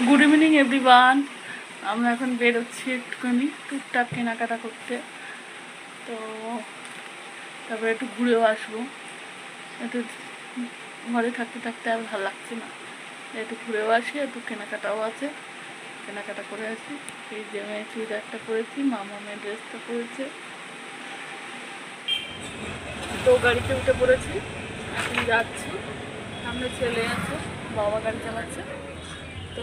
Good evening everyone. আমরা এখন বেরোচ্ছি একটুখানি টুকটাক কেনাকাটা করতে, তো তারপরে একটু ঘুরেও আসবো। একটু ঘরে থাকতে থাকতে আর ভালো লাগছে না, একটু ঘুরেও আসি, একটু কেনাকাটাও আছে, কেনাকাটা করে আসি। এই যে আমি চুড়িদারটা পরেছি, মামা মেয়ের ড্রেসটা পরেছে, তো গাড়িতে উঠে পড়েছি, এখন যাচ্ছি। সামনে ছেলে আছে, বাবা গাড়ি চালাচ্ছে, তো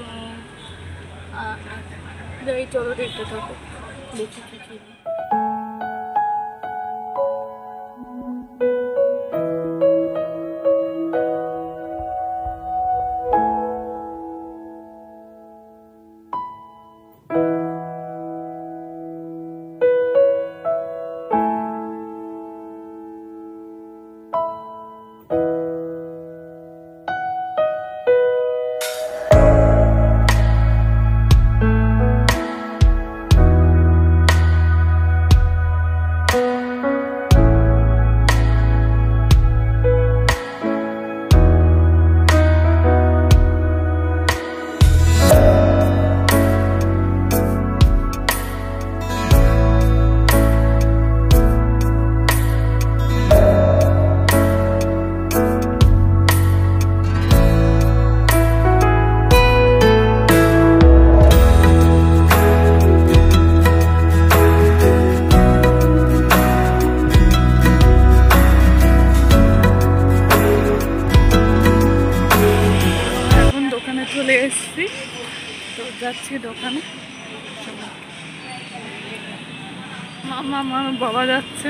যাই, চলো দেখতে থাকো, দেখি কি কি। চলে এসছি, তো যাচ্ছি দোকানে। মামা আমার বাবা যাচ্ছে।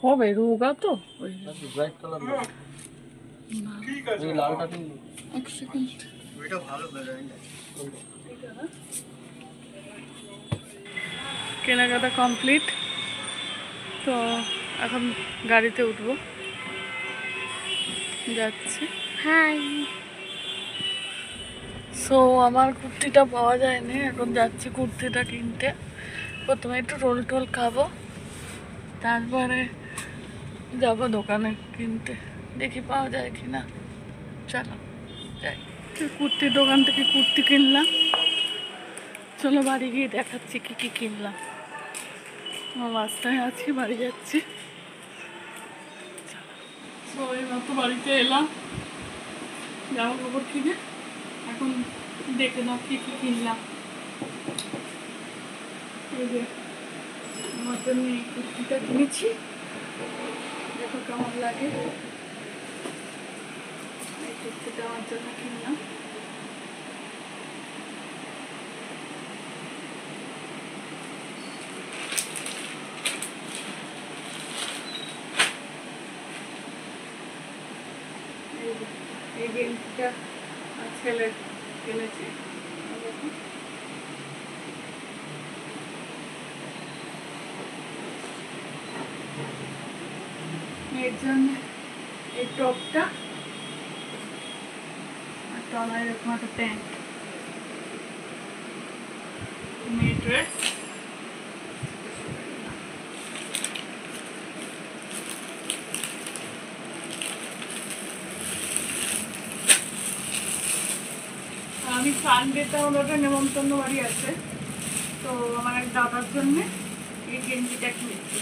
হবে রোগা তো এক সেকেন্ড। কেনাকাটা কমপ্লিট, তো এখন গাড়িতে উঠবো, যাচ্ছি। হাই। সো আমার কুর্তিটা পাওয়া যায়নি, এখন যাচ্ছি কুর্তিটা কিনতে। প্রথমে একটু রোল টোল খাবো, তারপরে যাবো দোকানে কিনতে, দেখি পাওয়া যায় কি না। চলো যাই। কুর্তির দোকান থেকে কুর্তি কিনলাম, চলো বাড়ি গিয়ে দেখাচ্ছি কি কি কিনলাম। আমার রাস্তায় আছি, বাড়ি যাচ্ছি। তো এইমাত্র বাড়িতে এলাম জামা কাপড় কিনে, এখন দেখে নাও কি কি কিনলাম। এই যে আমার জন্য এই কুর্তিটা কিনেছি, দেখো কেমন লাগে। এই কুর্তিটা আমার জন্য কিনলাম। এই গেঞ্জিটা ছেলে কিনেছি, এর জন্য এই টপটা আর তলায় এরকম একটা প্যান্ট, মেয়ে ড্রেস। আমি সানডেটা হলো একটা নেমন্তন্ন বাড়ি আছে, তো আমার এক দাদার জন্যে এই গেঞ্জিটা কিনেছি।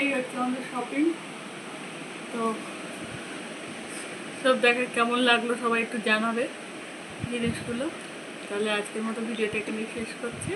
এই হচ্ছে আমাদের শপিং। তো সব দেখে কেমন লাগলো সবাই একটু জানাবে জিনিসগুলো। তাহলে আজকের মতো ভিডিওটা এখানে শেষ করছি।